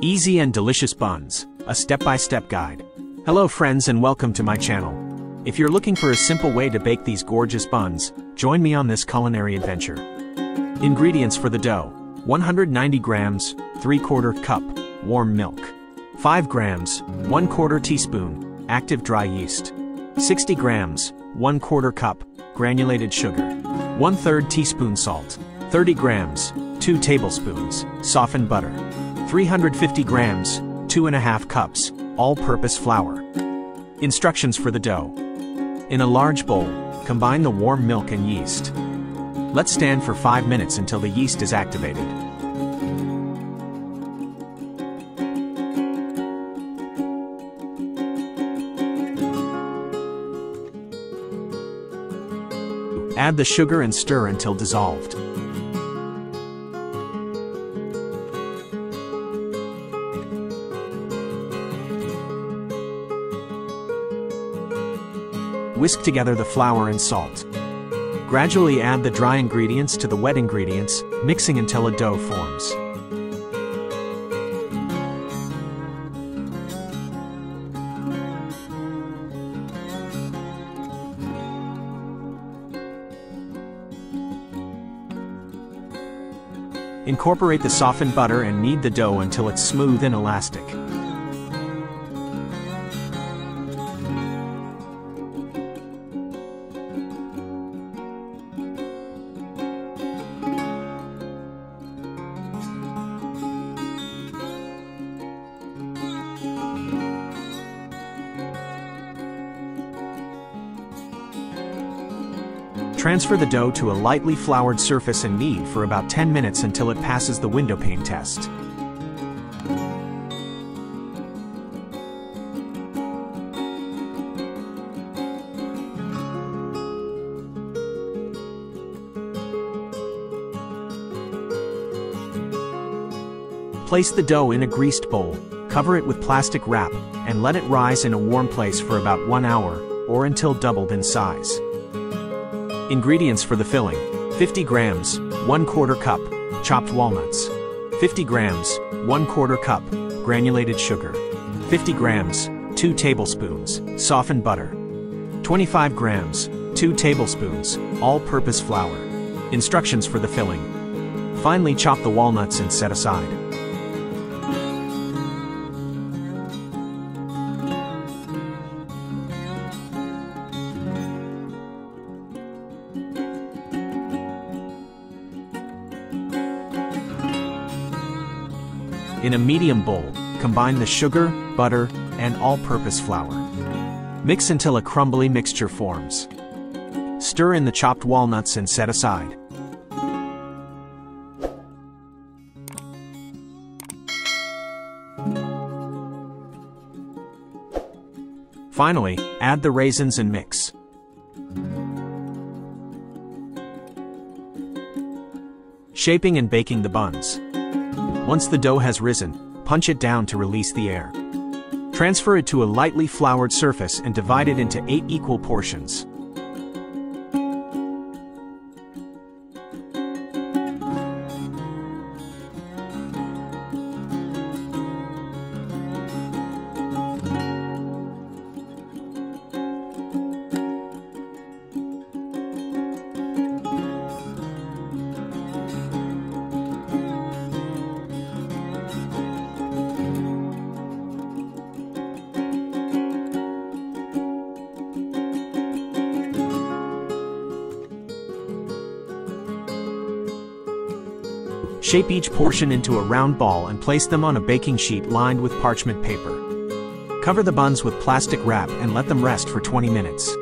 Easy and delicious buns, a step-by-step guide. Hello friends and welcome to my channel. If you're looking for a simple way to bake these gorgeous buns, join me on this culinary adventure. Ingredients for the dough: 190 grams, 3/4 cup, warm milk. 5 grams, 1/4 teaspoon, active dry yeast. 60 grams, 1/4 cup, granulated sugar. 1/3 teaspoon salt. 30 grams, 2 tablespoons, softened butter. 350 grams, 2½ cups, all-purpose flour. Instructions for the dough. In a large bowl, combine the warm milk and yeast. Let stand for 5 minutes until the yeast is activated. Add the sugar and stir until dissolved. Whisk together the flour and salt. Gradually add the dry ingredients to the wet ingredients, mixing until a dough forms. Incorporate the softened butter and knead the dough until it's smooth and elastic. Transfer the dough to a lightly floured surface and knead for about 10 minutes until it passes the windowpane test. Place the dough in a greased bowl, cover it with plastic wrap, and let it rise in a warm place for about 1 hour, or until doubled in size. Ingredients for the filling: 50 grams, 1/4 cup, chopped walnuts. 50 grams, 1/4 cup, granulated sugar. 50 grams, 2 tablespoons, softened butter. 25 grams, 2 tablespoons, all-purpose flour. Instructions for the filling. Finely chop the walnuts and set aside. In a medium bowl, combine the sugar, butter, and all-purpose flour. Mix until a crumbly mixture forms. Stir in the chopped walnuts and set aside. Finally, add the raisins and mix. Shaping and baking the buns. Once the dough has risen, punch it down to release the air. Transfer it to a lightly floured surface and divide it into 8 equal portions. Shape each portion into a round ball and place them on a baking sheet lined with parchment paper. Cover the buns with plastic wrap and let them rest for 20 minutes.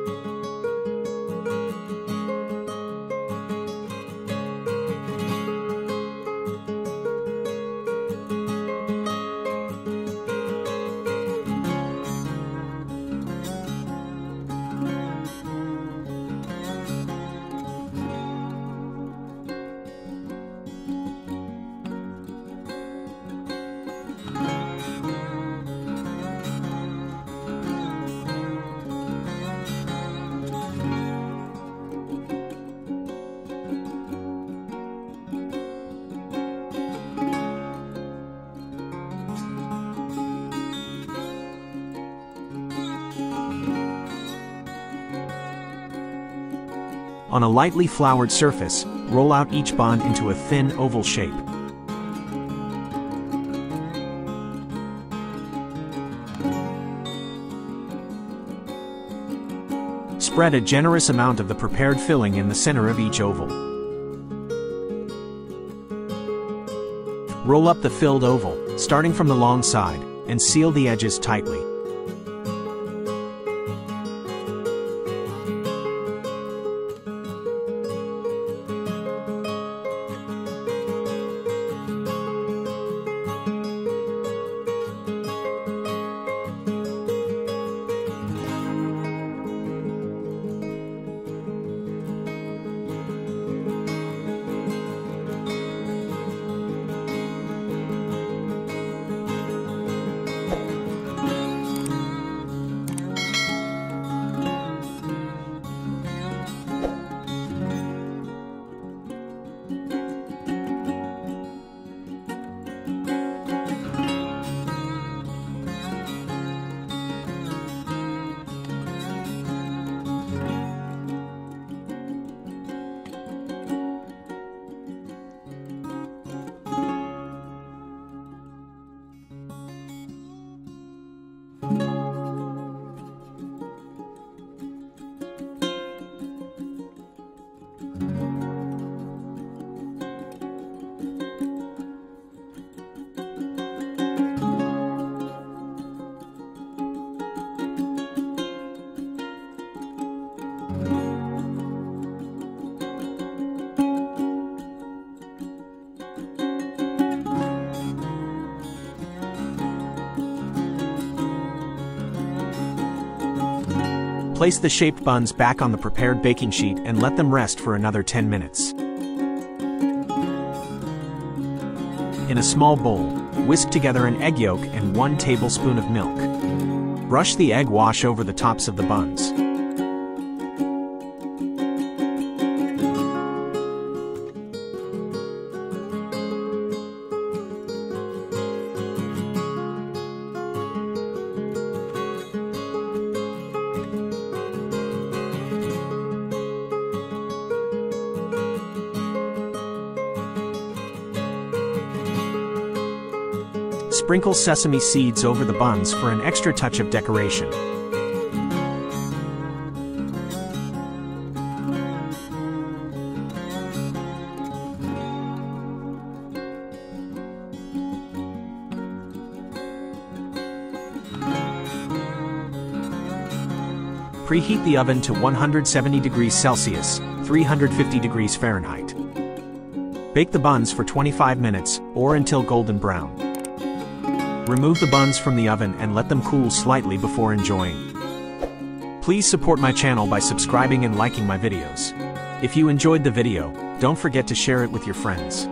On a lightly floured surface, roll out each bun into a thin oval shape. Spread a generous amount of the prepared filling in the center of each oval. Roll up the filled oval, starting from the long side, and seal the edges tightly. Place the shaped buns back on the prepared baking sheet and let them rest for another 10 minutes. In a small bowl, whisk together an egg yolk and 1 tablespoon of milk. Brush the egg wash over the tops of the buns. Sprinkle sesame seeds over the buns for an extra touch of decoration. Preheat the oven to 170 degrees Celsius, 350 degrees Fahrenheit. Bake the buns for 25 minutes, or until golden brown. Remove the buns from the oven and let them cool slightly before enjoying. Please support my channel by subscribing and liking my videos. If you enjoyed the video, don't forget to share it with your friends.